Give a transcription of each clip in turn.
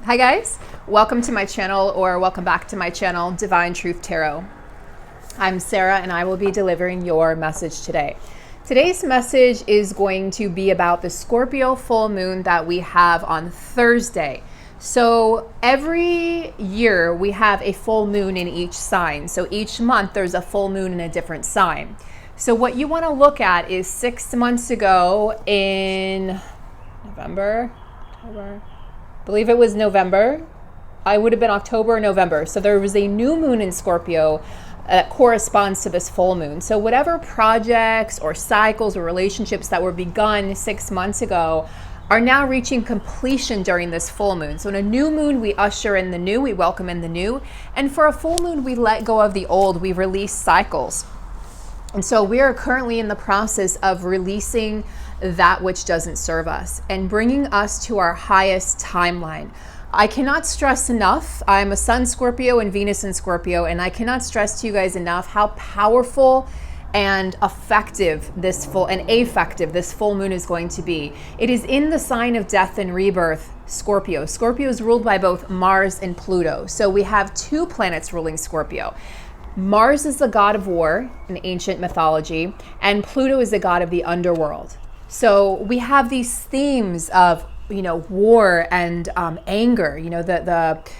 Hi guys, welcome to my channel, or welcome back to my channel, Divine Truth Tarot. I'm Sarah and I will be delivering your message today. Today's message is going to be about the Scorpio full moon that we have on Thursday. So every year we have a full moon in each sign. So each month there's a full moon in a different sign. So what you want to look at is 6 months ago in November, October, I believe it was November. I would have been October or November. So there was a new moon in Scorpio that corresponds to this full moon. So whatever projects or cycles or relationships that were begun 6 months ago are now reaching completion during this full moon. So in a new moon, we usher in the new, we welcome in the new. And for a full moon, we let go of the old, we release cycles. And so we are currently in the process of releasing that which doesn't serve us and bringing us to our highest timeline. I cannot stress enough, I'm a Sun Scorpio and Venus in Scorpio, and I cannot stress to you guys enough how powerful and effective this full moon is going to be. It is in the sign of death and rebirth, Scorpio. Scorpio is ruled by both Mars and Pluto. So we have two planets ruling Scorpio. Mars is the god of war in ancient mythology, and Pluto is the god of the underworld. So we have these themes of, war and anger.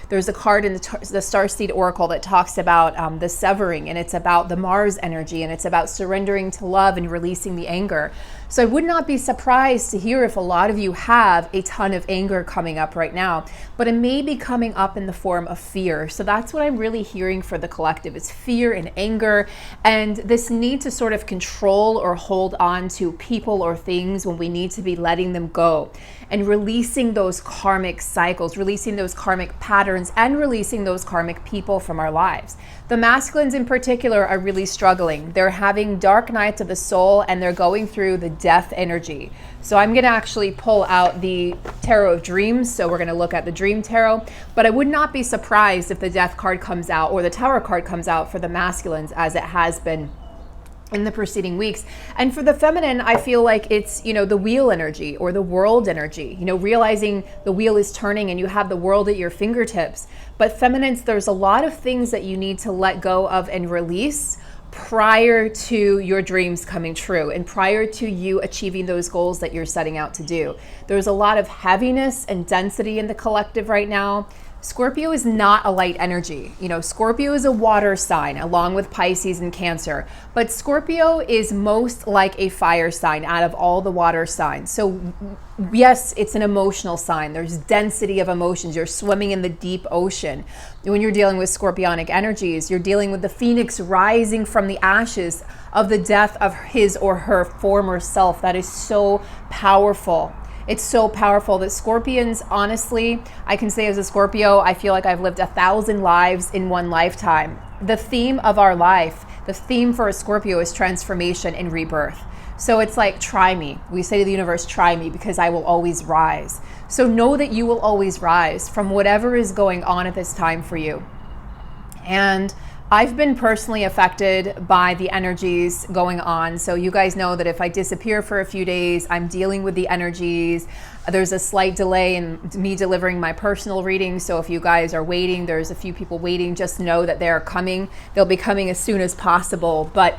There's a card in the Starseed Oracle that talks about the severing, and it's about the Mars energy, and it's about surrendering to love and releasing the anger. So I would not be surprised to hear if a lot of you have a ton of anger coming up right now, but it may be coming up in the form of fear. So that's what I'm really hearing for the collective. It's fear and anger, and this need to sort of control or hold on to people or things when we need to be letting them go, and releasing those karmic cycles, releasing those karmic patterns, and releasing those karmic people from our lives. The masculines in particular are really struggling. They're having dark nights of the soul, and they're going through the death energy. So I'm going to actually pull out the Tarot of Dreams. So we're going to look at the Dream Tarot, but I would not be surprised if the Death card comes out or the Tower card comes out for the masculines, as it has been in the preceding weeks. And for the feminine, I feel like it's, the wheel energy or the world energy, realizing the wheel is turning and you have the world at your fingertips. But feminines, there's a lot of things that you need to let go of and release prior to your dreams coming true and prior to you achieving those goals that you're setting out to do. There's a lot of heaviness and density in the collective right now. Scorpio is not a light energy. Scorpio is a water sign along with Pisces and Cancer, but Scorpio is most like a fire sign out of all the water signs. So yes, it's an emotional sign. There's density of emotions. You're swimming in the deep ocean. When you're dealing with scorpionic energies, you're dealing with the phoenix rising from the ashes of the death of his or her former self. That is so powerful. It's so powerful that Scorpions, honestly, I can say as a Scorpio, I feel like I've lived 1,000 lives in one lifetime. The theme of our life, the theme for a Scorpio is transformation and rebirth. So it's like, try me. We say to the universe, try me, because I will always rise. So know that you will always rise from whatever is going on at this time for you. And I've been personally affected by the energies going on. So you guys know that if I disappear for a few days, I'm dealing with the energies. There's a slight delay in me delivering my personal reading. So if you guys are waiting, there's a few people waiting, just know that they're coming. They'll be coming as soon as possible. But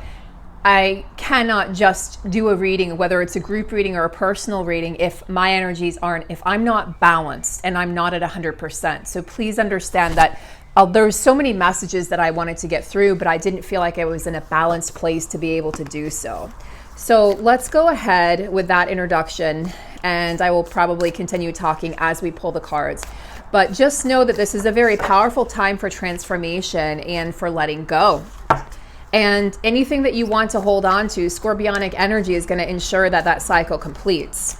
I cannot just do a reading, whether it's a group reading or a personal reading, if my energies if I'm not balanced and I'm not at 100%. So please understand that there's so many messages that I wanted to get through, but I didn't feel like I was in a balanced place to be able to do so. So let's go ahead with that introduction, and I will probably continue talking as we pull the cards. But just know that this is a very powerful time for transformation and for letting go. And anything that you want to hold on to, scorpionic energy is going to ensure that that cycle completes.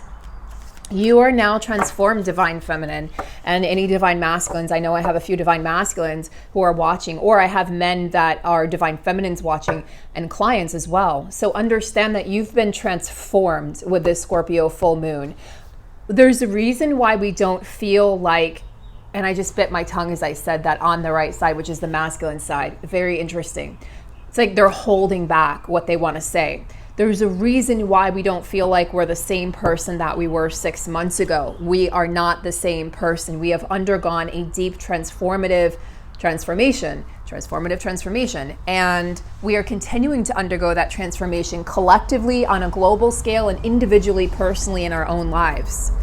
You are now transformed, divine feminine, and any divine masculines. I know I have a few divine masculines who are watching, or I have men that are divine feminines watching, and clients as well. So understand that you've been transformed with this Scorpio full moon. There's a reason why we don't feel like, and I just bit my tongue as I said that, on the right side, which is the masculine side. Very interesting. It's like they're holding back what they want to say. There's a reason why we don't feel like we're the same person that we were 6 months ago. We are not the same person. We have undergone a deep transformative transformation, and we are continuing to undergo that transformation collectively on a global scale and individually, personally in our own lives.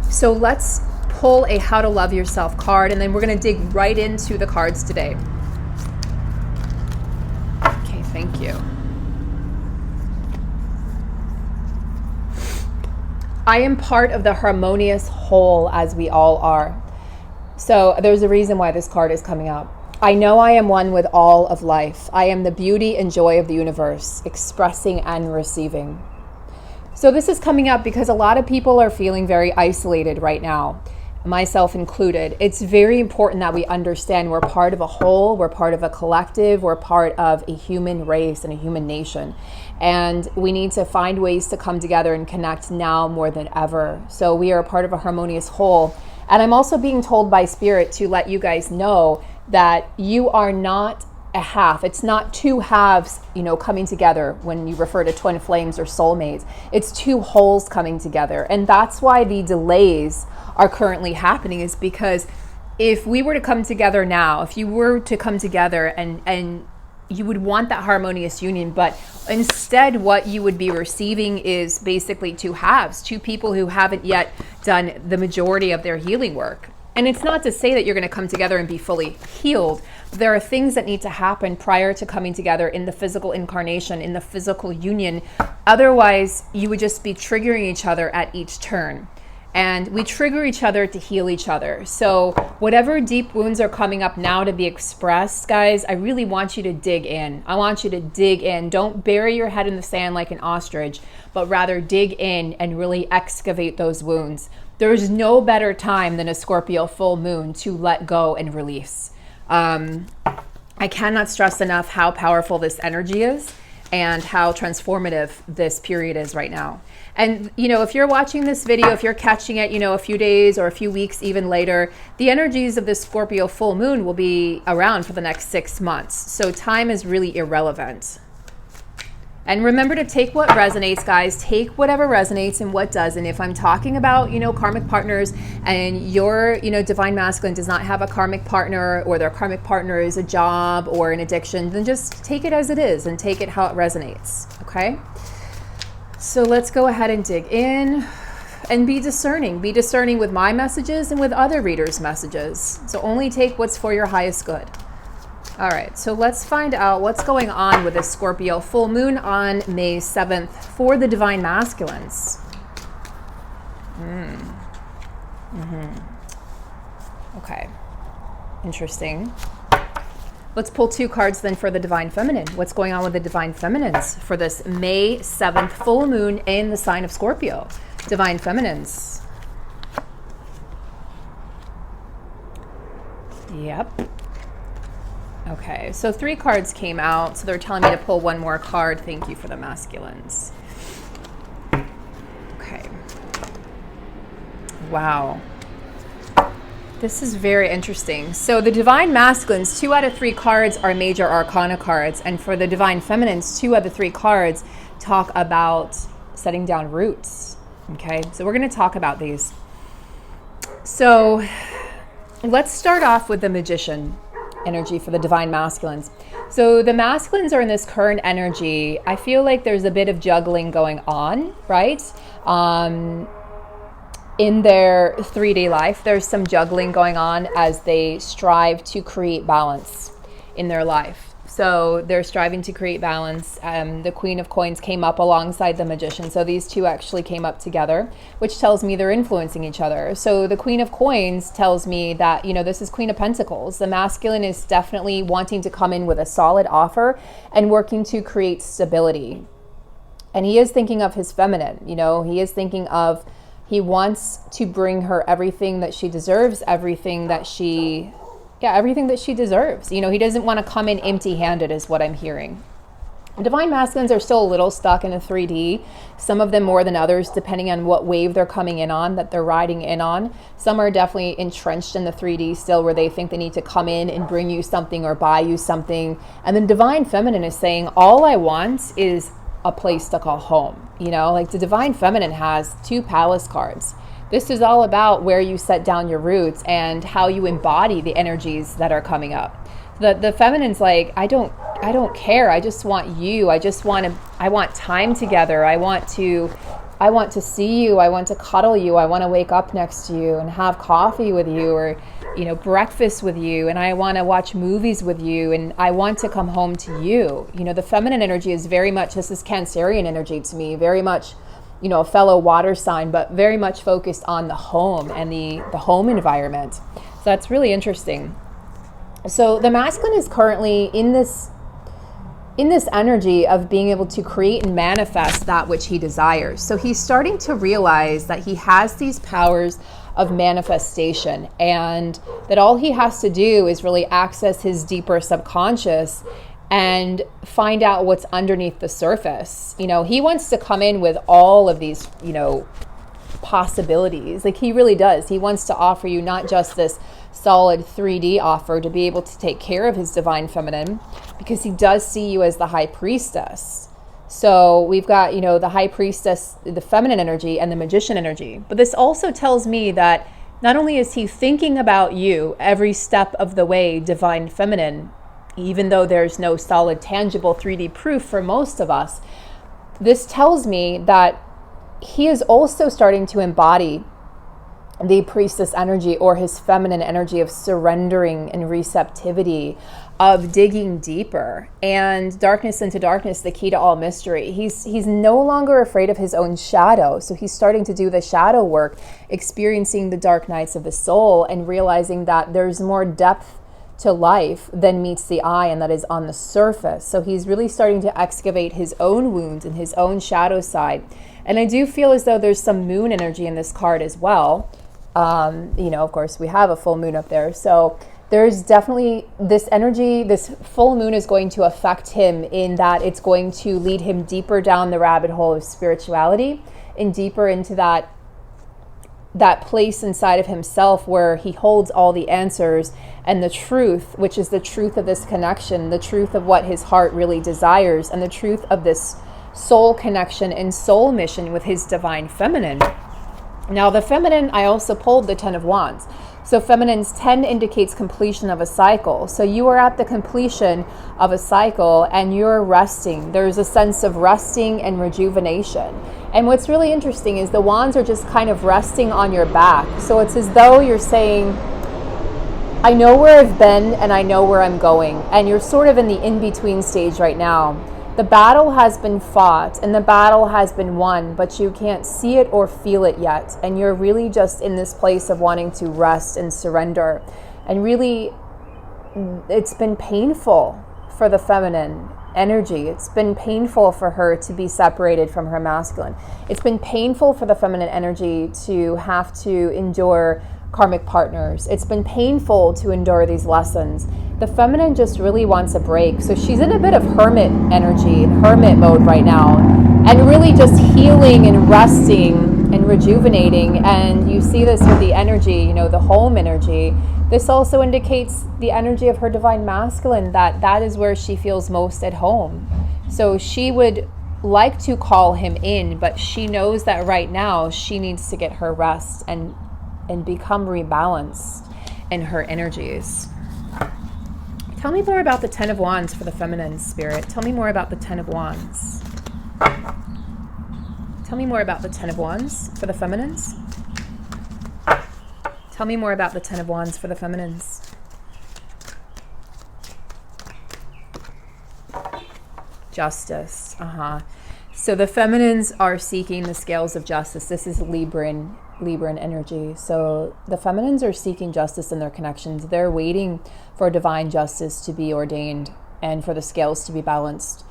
So let's pull a How to Love Yourself card, and then we're going to dig right into the cards today. Okay, thank you. I am part of the harmonious whole, as we all are. So there's a reason why this card is coming up. I know I am one with all of life. I am the beauty and joy of the universe, expressing and receiving. So this is coming up because a lot of people are feeling very isolated right now, myself included. It's very important that we understand we're part of a whole, we're part of a collective, we're part of a human race and a human nation. And we need to find ways to come together and connect now more than ever. So we are a part of a harmonious whole. And I'm also being told by Spirit to let you guys know that you are not a half. It's not two halves, coming together when you refer to twin flames or soulmates. It's two wholes coming together. And that's why the delays are currently happening, is because if we were to come together now, if you were to come together and you would want that harmonious union, but instead what you would be receiving is basically two halves, two people who haven't yet done the majority of their healing work. And it's not to say that you're going to come together and be fully healed. There are things that need to happen prior to coming together in the physical incarnation, in the physical union. Otherwise, you would just be triggering each other at each turn. And we trigger each other to heal each other. So whatever deep wounds are coming up now to be expressed, guys, I really want you to dig in. I want you to dig in. Don't bury your head in the sand like an ostrich, but rather dig in and really excavate those wounds. There's no better time than a Scorpio full moon to let go and release. I cannot stress enough how powerful this energy is and how transformative this period is right now. And, if you're watching this video, if you're catching it, a few days or a few weeks even later, the energies of this Scorpio full moon will be around for the next 6 months. So time is really irrelevant. And remember to take what resonates, guys. Take whatever resonates and what doesn't. If I'm talking about, karmic partners, and your, divine masculine does not have a karmic partner, or their karmic partner is a job or an addiction, then just take it as it is and take it how it resonates, okay? So let's go ahead and dig in and be discerning. Be discerning with my messages and with other readers' messages. So only take what's for your highest good. All right, so let's find out what's going on with this Scorpio full moon on May 7th for the divine masculines. Okay, interesting. Let's pull 2 cards then for the divine feminine. What's going on with the divine feminines for this May 7th full moon in the sign of Scorpio? Divine feminines. Yep. Okay, so 3 cards came out. So they're telling me to pull 1 more card. Thank you for the masculines. Okay. Wow. This is very interesting. So the divine masculines, 2 out of 3 cards are major arcana cards. And for the divine feminines, 2 out of 3 cards talk about setting down roots. Okay, so we're going to talk about these. So let's start off with the magician energy for the divine masculines. So the masculines are in this current energy. I feel like there's a bit of juggling going on, right? In their 3-day life, there's some juggling going on as they strive to create balance in their life. So they're striving to create balance. The Queen of Coins came up alongside the Magician. So these 2 actually came up together, which tells me they're influencing each other. So the Queen of Coins tells me that, this is Queen of Pentacles. The masculine is definitely wanting to come in with a solid offer and working to create stability. And he is thinking of his feminine, he is thinking of, he wants to bring her everything that she deserves, everything that she deserves. He doesn't want to come in empty-handed is what I'm hearing. Divine masculines are still a little stuck in a 3D, some of them more than others, depending on what wave they're coming in on, that they're riding in on. Some are definitely entrenched in the 3D still, where they think they need to come in and bring you something or buy you something. And then divine feminine is saying, all I want is a place to call home. You know, like the divine feminine has 2 palace cards. This is all about where you set down your roots and how you embody the energies that are coming up. The feminine's like, I don't care. I just want you. I want time together. I want to see you. I want to cuddle you. I want to wake up next to you and have coffee with you, or, you know, breakfast with you. And I want to watch movies with you. And I want to come home to you. You know, the feminine energy is very much, this is Cancerian energy to me, very much, you know, a fellow water sign, but very much focused on the home and the home environment. So that's really interesting. So the masculine is currently in this energy of being able to create and manifest that which he desires. So he's starting to realize that he has these powers of manifestation, and that all he has to do is really access his deeper subconscious and find out what's underneath the surface. You know, he wants to come in with all of these, you know, possibilities. Like, he really does. He wants to offer you not just this solid 3D offer to be able to take care of his divine feminine, because he does see you as the high priestess. So we've got, you know, the high priestess, the feminine energy, and the magician energy. But this also tells me that not only is he thinking about you every step of the way, divine feminine, even though there's no solid, tangible 3D proof for most of us, this tells me that he is also starting to embody the priestess energy, or his feminine energy of surrendering and receptivity, of digging deeper, and darkness into darkness, the key to all mystery. He's no longer afraid of his own shadow. So he's starting to do the shadow work, experiencing the dark nights of the soul, and realizing that there's more depth to life than meets the eye and that is on the surface. So he's really starting to excavate his own wounds and his own shadow side. And I do feel as though there's some moon energy in this card as well. You know, of course, we have a full moon up there. So there's definitely this energy. This full moon is going to affect him in that it's going to lead him deeper down the rabbit hole of spirituality, and deeper into that place inside of himself where he holds all the answers and the truth, which is the truth of this connection, the truth of what his heart really desires, and the truth of this soul connection and soul mission with his divine feminine. Now, the feminine, I also pulled the 10 of Wands. So feminine's 10 indicates completion of a cycle. So you are at the completion of a cycle and you're resting. There's a sense of resting and rejuvenation. And what's really interesting is the wands are just kind of resting on your back. So it's as though you're saying, I know where I've been and I know where I'm going. And you're sort of in the in-between stage right now. The battle has been fought and the battle has been won, but you can't see it or feel it yet. And you're really just in this place of wanting to rest and surrender. And really, it's been painful for the feminine energy. It's been painful for her to be separated from her masculine. It's been painful for the feminine energy to have to endure karmic partners. It's been painful to endure these lessons. The feminine just really wants a break. So she's in a bit of hermit energy, hermit mode right now, and really just healing and resting and rejuvenating. And you see this with the energy, you know, the home energy. This also indicates the energy of her divine masculine, that is where she feels most at home. So she would like to call him in, but she knows that right now she needs to get her rest and become rebalanced in her energies. Tell me more about the 10 of Wands for the feminine spirit. Tell me more about the 10 of Wands. Tell me more about the 10 of Wands for the feminines. Tell me more about the 10 of Wands for the feminines. Justice. So the feminines are seeking the scales of justice. This is Libran energy. So the feminines are seeking justice in their connections. They're waiting for divine justice to be ordained and for the scales to be balanced.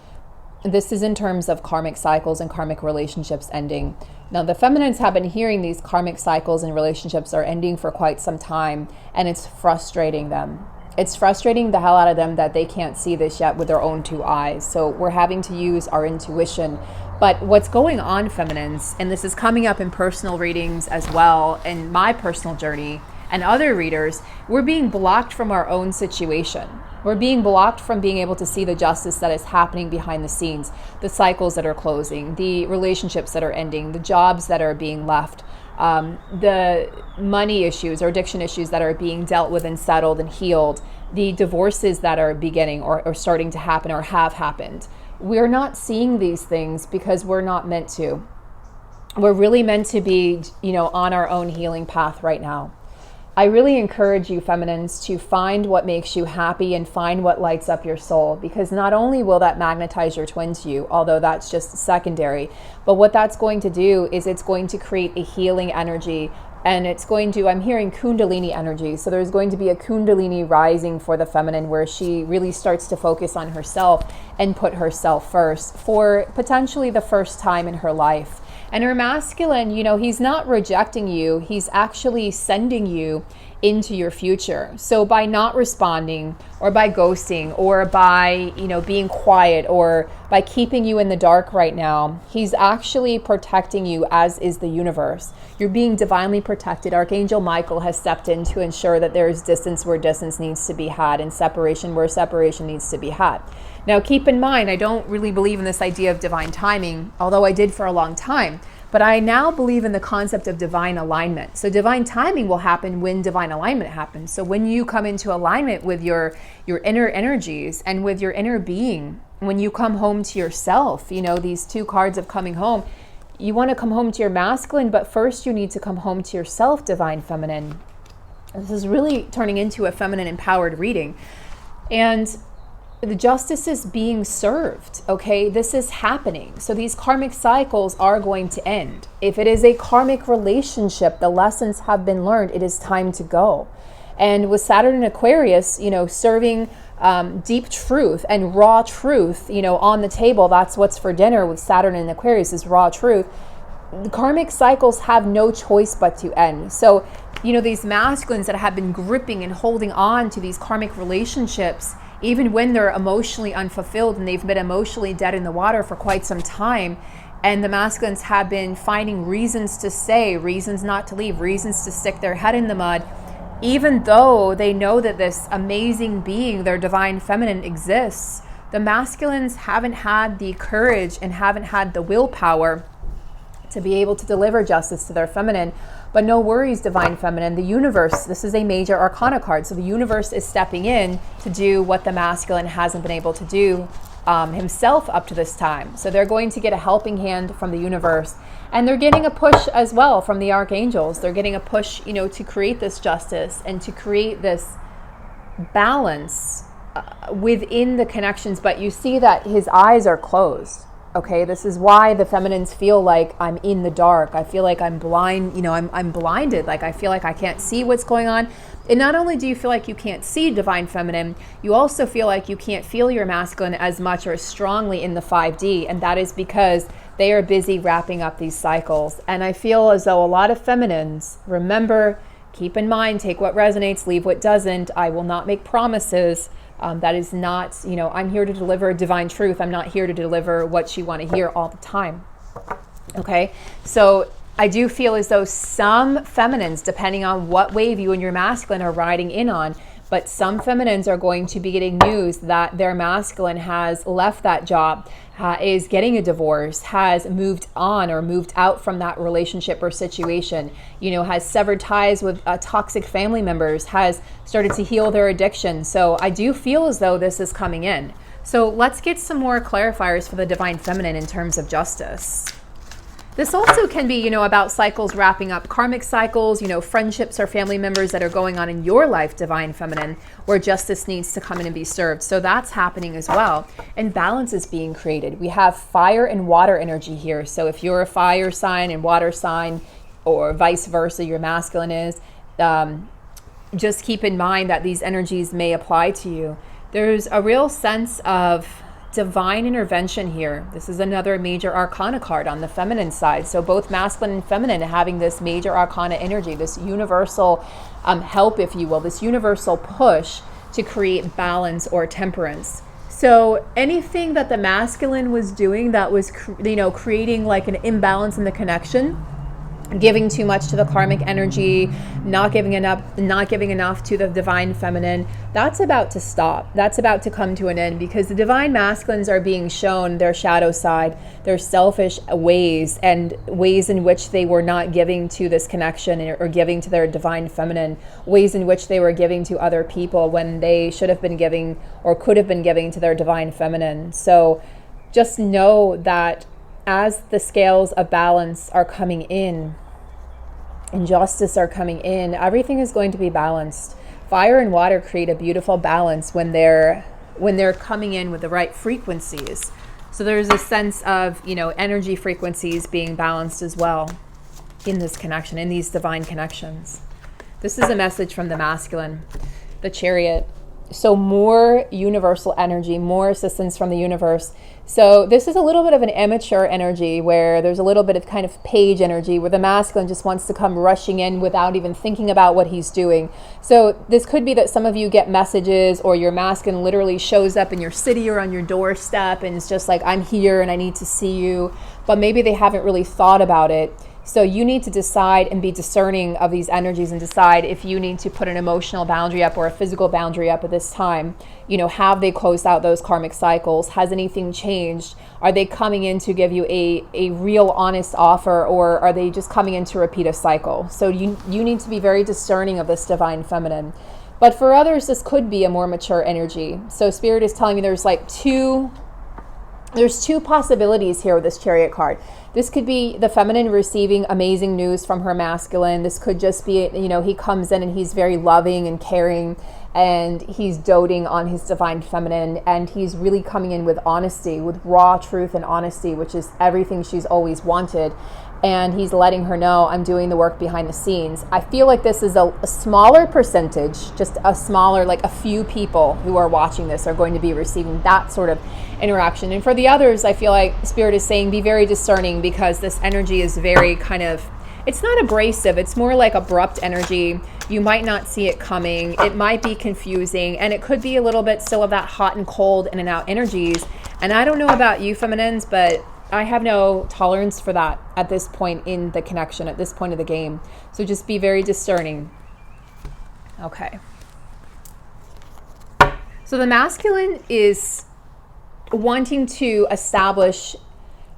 This is in terms of karmic cycles and karmic relationships ending. Now, the feminines have been hearing these karmic cycles and relationships are ending for quite some time, and it's frustrating them. It's frustrating the hell out of them that they can't see this yet with their own two eyes. So we're having to use our intuition. But what's going on, feminines, and this is coming up in personal readings as well, in my personal journey and other readers, we're being blocked from our own situation. We're being blocked from being able to see the justice that is happening behind the scenes, the cycles that are closing, the relationships that are ending, the jobs that are being left, the money issues or addiction issues that are being dealt with and settled and healed, the divorces that are beginning or starting to happen or have happened. We're not seeing these things because we're not meant to. We're really meant to be, on our own healing path right now. I really encourage you, feminines, to find what makes you happy and find what lights up your soul, because not only will that magnetize your twin to you, although that's just secondary, but what that's going to do is it's going to create a healing energy, and it's going to, I'm hearing Kundalini energy. So there's going to be a Kundalini rising for the feminine where she really starts to focus on herself and put herself first for potentially the first time in her life. And her masculine, he's not rejecting you. He's actually sending you into your future. So by not responding or by ghosting or by, being quiet or by keeping you in the dark right now, he's actually protecting you, as is the universe. You're being divinely protected. Archangel Michael has stepped in to ensure that there's distance where distance needs to be had and separation where separation needs to be had. Now, keep in mind, I don't really believe in this idea of divine timing, although I did for a long time. But I now believe in the concept of divine alignment. So divine timing will happen when divine alignment happens. So when you come into alignment with your inner energies and with your inner being, when you come home to yourself, these two cards of coming home, you want to come home to your masculine, but first you need to come home to yourself, divine feminine. This is really turning into a feminine empowered reading. And the justice is being served, okay? This is happening. So these karmic cycles are going to end. If it is a karmic relationship, the lessons have been learned. It is time to go. And with Saturn in Aquarius, serving deep truth and raw truth, on the table, that's what's for dinner with Saturn in Aquarius is raw truth. The karmic cycles have no choice but to end. So, these masculines that have been gripping and holding on to these karmic relationships, even when they're emotionally unfulfilled and they've been emotionally dead in the water for quite some time, and the masculines have been finding reasons to stay, reasons not to leave, reasons to stick their head in the mud, even though they know that this amazing being, their divine feminine, exists, the masculines haven't had the courage and haven't had the willpower to be able to deliver justice to their feminine. But no worries, divine feminine. The universe, this is a major arcana card. So the universe is stepping in to do what the masculine hasn't been able to do himself up to this time. So they're going to get a helping hand from the universe. And they're getting a push as well from the archangels. They're getting a push, to create this justice and to create this balance within the connections. But you see that his eyes are closed. Okay, this is why the feminines feel like I'm in the dark. I feel like I'm blind, I'm blinded. Like I feel like I can't see what's going on. And not only do you feel like you can't see divine feminine, you also feel like you can't feel your masculine as much or as strongly in the 5D. And that is because they are busy wrapping up these cycles. And I feel as though a lot of feminines, remember, keep in mind, take what resonates, leave what doesn't. I will not make promises. That is not, I'm here to deliver divine truth. I'm not here to deliver what you want to hear all the time. Okay, so I do feel as though some feminines, depending on what wave you and your masculine are riding in on, but some feminines are going to be getting news that their masculine has left that job, is getting a divorce, has moved on or moved out from that relationship or situation, has severed ties with toxic family members, has started to heal their addiction. So I do feel as though this is coming in. So let's get some more clarifiers for the divine feminine in terms of justice. This also can be, about cycles wrapping up, karmic cycles, friendships or family members that are going on in your life, divine feminine, where justice needs to come in and be served. So that's happening as well. And balance is being created. We have fire and water energy here. So if you're a fire sign and water sign, or vice versa, your masculine is, just keep in mind that these energies may apply to you. There's a real sense of divine intervention here. This is another major arcana card on the feminine side. So both masculine and feminine having this major arcana energy, this universal help, if you will, this universal push to create balance or temperance. So anything that the masculine was doing that was, creating like an imbalance in the connection, giving too much to the karmic energy, not giving enough to the divine feminine, that's about to stop. That's about to come to an end, because the divine masculines are being shown their shadow side, their selfish ways, and ways in which they were not giving to this connection or giving to their divine feminine, ways in which they were giving to other people when they should have been giving or could have been giving to their divine feminine. So just know that as the scales of balance are coming in and justice are coming in, everything is going to be balanced. Fire and water create a beautiful balance when they're coming in with the right frequencies. So there's a sense of, energy frequencies being balanced as well in this connection, in these divine connections. This is a message from the masculine, the Chariot. So more universal energy, more assistance from the universe. So this is a little bit of an immature energy where there's a little bit of kind of page energy where the masculine just wants to come rushing in without even thinking about what he's doing. So this could be that some of you get messages, or your masculine literally shows up in your city or on your doorstep and it's just like, I'm here and I need to see you. But maybe they haven't really thought about it. So you need to decide and be discerning of these energies and decide if you need to put an emotional boundary up or a physical boundary up at this time. Have they closed out those karmic cycles? Has anything changed? Are they coming in to give you a real honest offer, or are they just coming in to repeat a cycle? So you need to be very discerning of this divine feminine. But for others, this could be a more mature energy. So Spirit is telling me there's two possibilities here with this Chariot card. This could be the feminine receiving amazing news from her masculine. This could just be, he comes in and he's very loving and caring, and he's doting on his divine feminine, and he's really coming in with honesty, with raw truth and honesty, which is everything she's always wanted. And he's letting her know, I'm doing the work behind the scenes. I feel like this is a smaller percentage, just a smaller, like a few people who are watching this are going to be receiving that sort of interaction. And for the others, I feel like Spirit is saying, be very discerning, because this energy is very kind of, it's not abrasive, it's more like abrupt energy. You might not see it coming. It might be confusing, and it could be a little bit still of that hot and cold in and out energies. And I don't know about you feminines, but I have no tolerance for that at this point in the connection, at this point of the game. So just be very discerning. Okay. So the masculine is wanting to establish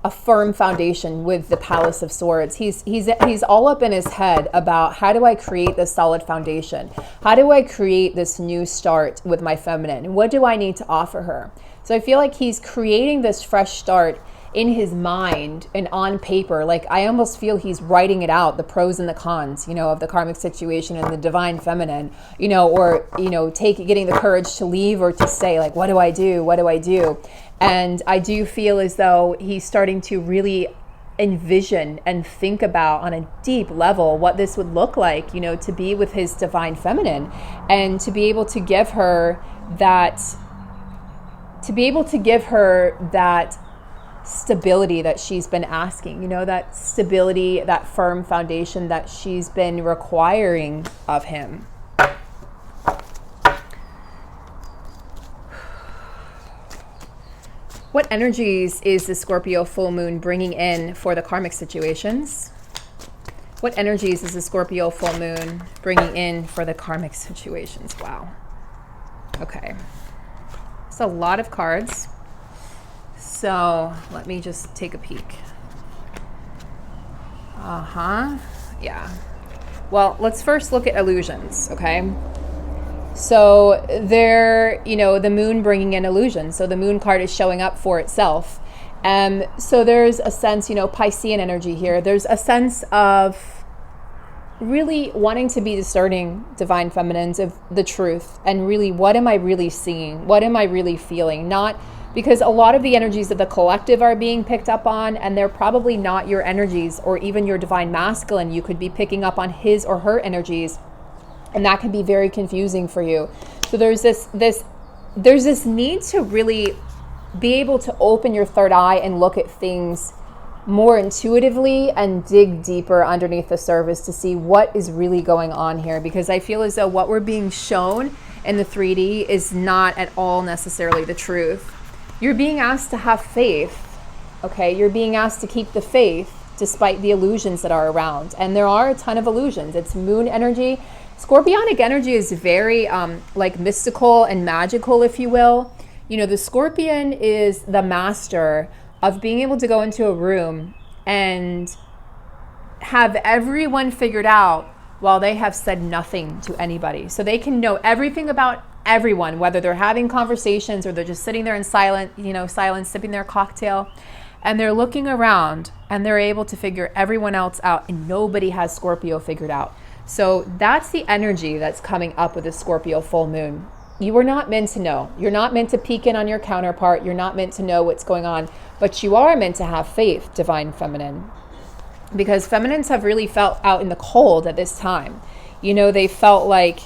a firm foundation with the Palace of Swords. He's all up in his head about, how do I create this solid foundation? How do I create this new start with my feminine? What do I need to offer her? So I feel like he's creating this fresh start in his mind and on paper. Like, I almost feel he's writing it out, the pros and the cons, of the karmic situation and the divine feminine, or, getting the courage to leave or to say, like, what do I do? What do I do? And I do feel as though he's starting to really envision and think about on a deep level what this would look like, to be with his divine feminine, and to be able to give her that, stability that she's been asking, that stability, that firm foundation that she's been requiring of him. What energies is the Scorpio full moon bringing in for the karmic situations? What energies is the Scorpio full moon bringing in for the karmic situations? Wow. Okay. It's a lot of cards. So let me just take a peek. Yeah. Well, let's first look at illusions, okay? So the moon bringing in illusions. So the moon card is showing up for itself. So there's a sense, Piscean energy here. There's a sense of really wanting to be discerning, divine feminines, of the truth. And really, what am I really seeing? What am I really feeling? Not because a lot of the energies of the collective are being picked up on, and they're probably not your energies, or even your divine masculine. You could be picking up on his or her energies, and that can be very confusing for you. So there's this need to really be able to open your third eye and look at things more intuitively and dig deeper underneath the surface to see what is really going on here, because I feel as though what we're being shown in the 3D is not at all necessarily the truth. You're being asked to have faith, okay? You're being asked to keep the faith despite the illusions that are around. And there are a ton of illusions. It's moon energy. Scorpionic energy is very like mystical and magical, if you will. You know, the Scorpion is the master of being able to go into a room and have everyone figured out while they have said nothing to anybody. So they can know everything about everyone, whether they're having conversations or they're just sitting there in silence, sipping their cocktail, and they're looking around and they're able to figure everyone else out, and nobody has Scorpio figured out. So that's the energy that's coming up with the Scorpio full moon. You are not meant to know. You're not meant to peek in on your counterpart. You're not meant to know what's going on, but you are meant to have faith, divine feminine. Because feminines have really felt out in the cold at this time. You know, they felt like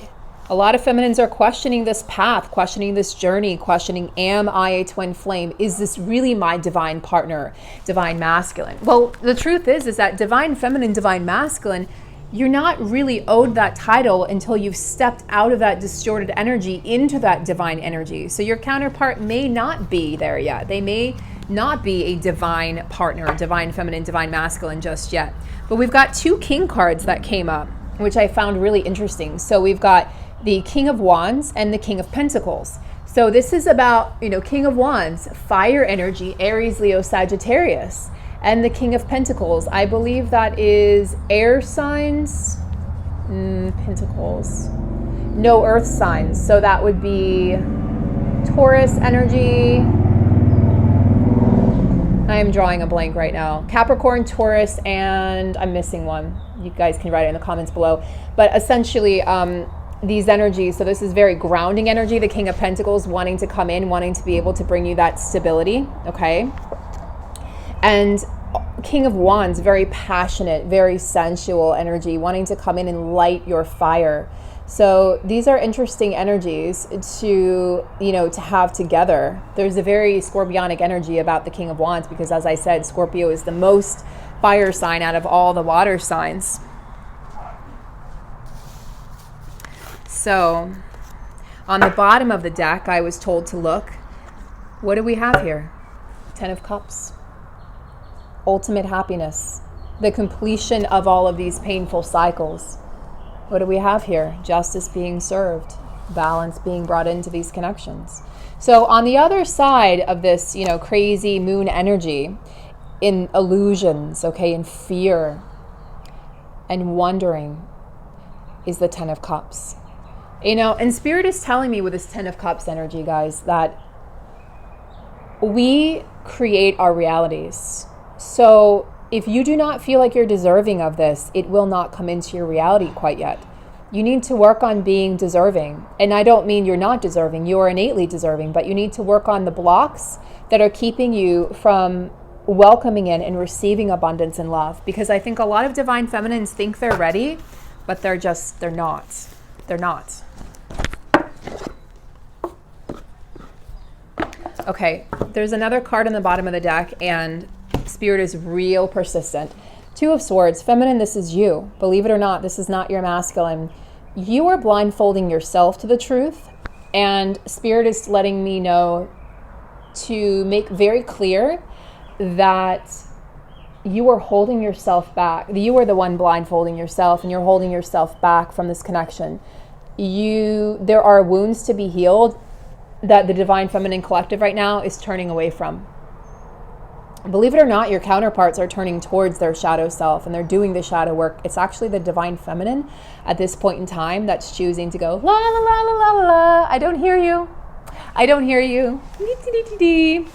a lot of feminines are questioning this path, questioning this journey, questioning, am I a twin flame? Is this really my divine partner, divine masculine? Well, the truth is that divine feminine, divine masculine, you're not really owed that title until you've stepped out of that distorted energy into that divine energy. So your counterpart may not be there yet. They may not be a divine partner, divine feminine, divine masculine just yet. But we've got two king cards that came up, which I found really interesting. So we've got the King of Wands and the King of Pentacles. So this is about, you know, King of Wands, fire energy, Aries, Leo, Sagittarius. And the King of Pentacles, I believe that is air signs, Pentacles, no earth signs. So that would be Taurus energy. I am drawing a blank right now. Capricorn, Taurus, and I'm missing one. You guys can write it in the comments below. But essentially, these energies, so this is very grounding energy, the King of Pentacles wanting to come in, wanting to be able to bring you that stability, okay? And King of Wands, very passionate, very sensual energy, wanting to come in and light your fire. So these are interesting energies to, you know, to have together. There's a very Scorpionic energy about the King of Wands because, as I said, Scorpio is the most fire sign out of all the water signs. So on the bottom of the deck, I was told to look. What do we have here? 10 of Cups. Ultimate happiness. The completion of all of these painful cycles. What do we have here? Justice being served. Balance being brought into these connections. So on the other side of this, you know, crazy moon energy, in illusions, okay, in fear and wondering, is the 10 of Cups. You know, and Spirit is telling me with this 10 of Cups energy, guys, that we create our realities. So if you do not feel like you're deserving of this, it will not come into your reality quite yet. You need to work on being deserving. And I don't mean you're not deserving. You are innately deserving, but you need to work on the blocks that are keeping you from welcoming in and receiving abundance and love. Because I think a lot of divine feminines think they're ready, but they're not. They're not. Okay, there's another card on the bottom of the deck, and Spirit is real persistent. 2 of Swords, feminine, this is you. Believe it or not, this is not your masculine. You are blindfolding yourself to the truth, and Spirit is letting me know to make very clear that you are holding yourself back. You are the one blindfolding yourself, and you're holding yourself back from this connection. There are wounds to be healed that the Divine Feminine Collective right now is turning away from. Believe it or not, your counterparts are turning towards their shadow self, and they're doing the shadow work. It's actually the Divine Feminine at this point in time that's choosing to go, la, la, la, la, la, la, I don't hear you. I don't hear you.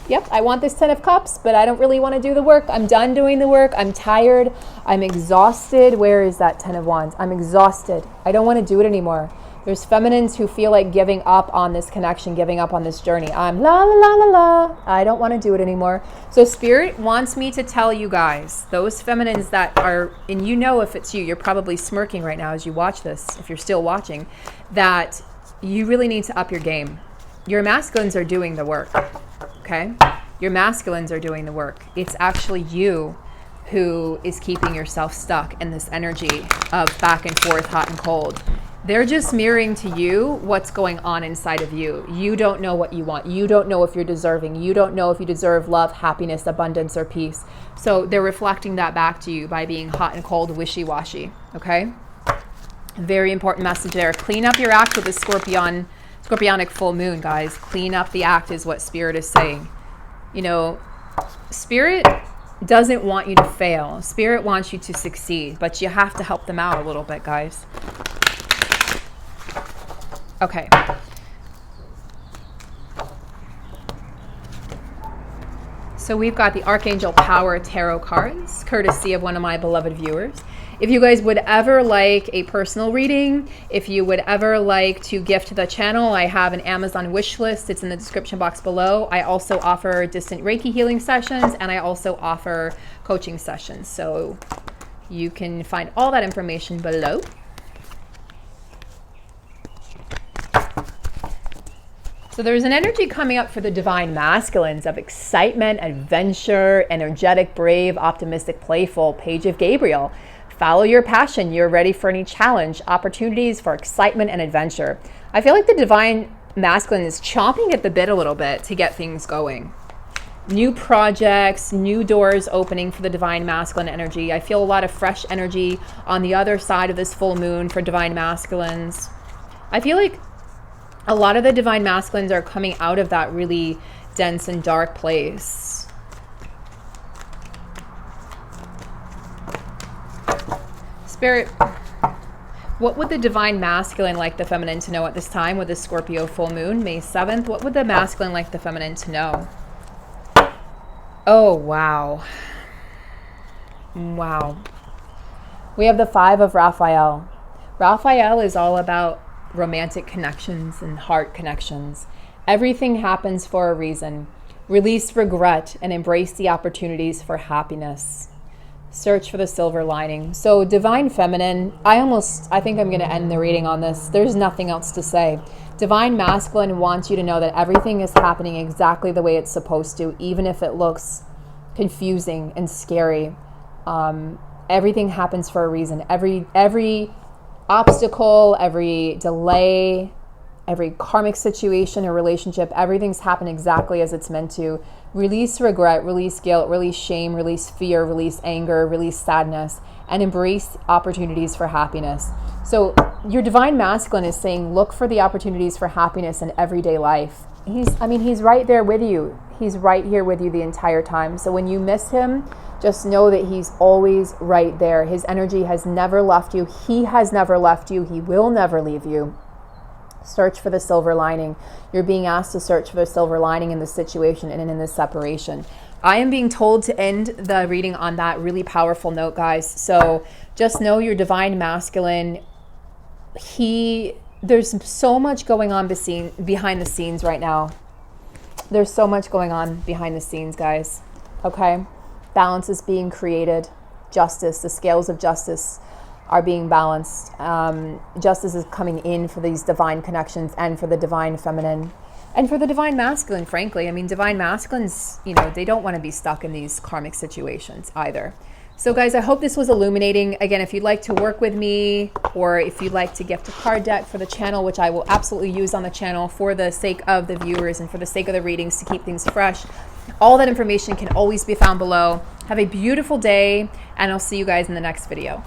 Yep, I want this 10 of Cups, but I don't really want to do the work. I'm done doing the work. I'm tired. I'm exhausted. Where is that 10 of Wands? I'm exhausted. I don't want to do it anymore. There's feminines who feel like giving up on this connection, giving up on this journey. I'm la, la, la, la, la. I don't want to do it anymore. So Spirit wants me to tell you guys, those feminines that are, and you know if it's you, you're probably smirking right now as you watch this, if you're still watching, that you really need to up your game. Your masculines are doing the work, okay? Your masculines are doing the work. It's actually you who is keeping yourself stuck in this energy of back and forth, hot and cold. They're just mirroring to you what's going on inside of you. You don't know what you want. You don't know if you're deserving. You don't know if you deserve love, happiness, abundance, or peace. So they're reflecting that back to you by being hot and cold, wishy-washy, okay? Very important message there. Clean up your act with the Scorpionic full moon, guys. Clean up the act is what Spirit is saying. You know, Spirit doesn't want you to fail. Spirit wants you to succeed, but you have to help them out a little bit, guys. Okay. So we've got the Archangel Power Tarot cards, courtesy of one of my beloved viewers. If you guys would ever like a personal reading, if you would ever like to gift the channel, I have an Amazon wish list. It's in the description box below. I also offer distant Reiki healing sessions, and I also offer coaching sessions. So you can find all that information below. So there's an energy coming up for the divine masculines of excitement, adventure, energetic, brave, optimistic, playful. Page of Gabriel. Follow your passion. You're ready for any challenge. Opportunities for excitement and adventure. I feel like the divine masculine is chomping at the bit a little bit to get things going. New projects, new doors opening for the divine masculine energy. I feel a lot of fresh energy on the other side of this full moon for divine masculines. I feel like a lot of the divine masculines are coming out of that really dense and dark place. Spirit, what would the divine masculine like the feminine to know at this time with the Scorpio full moon, May 7th? What would the masculine like the feminine to know? Oh, wow. Wow. We have the 5 of Raphael. Raphael is all about romantic connections and heart connections. Everything happens for a reason. Release regret and embrace the opportunities for happiness. Search for the silver lining. So divine feminine, I think I'm going to end the reading on this. There's nothing else to say. Divine masculine wants you to know that everything is happening exactly the way it's supposed to, even if it looks confusing and scary. Everything happens for a reason. Every obstacle, every delay, every karmic situation or relationship, everything's happened exactly as it's meant to. Release regret, release guilt, release shame, release fear, release anger, release sadness, and embrace opportunities for happiness. So your divine masculine is saying, look for the opportunities for happiness in everyday life. He's right there with you. He's right here with you the entire time. So when you miss him, just know that he's always right there. His energy has never left you. He has never left you. He will never leave you. Search for the silver lining. You're being asked to search for the silver lining in this situation and in this separation. I am being told to end the reading on that really powerful note, guys. So just know your divine masculine, there's so much going on behind the scenes right now. There's so much going on behind the scenes, guys. Okay? Balance is being created. Justice, the scales of justice are being balanced. Justice is coming in for these divine connections and for the divine feminine and for the divine masculine, frankly. I mean, divine masculines, they don't want to be stuck in these karmic situations either. So guys, I hope this was illuminating. Again, if you'd like to work with me or if you'd like to gift a card deck for the channel, which I will absolutely use on the channel for the sake of the viewers and for the sake of the readings to keep things fresh, all that information can always be found below. Have a beautiful day, and I'll see you guys in the next video.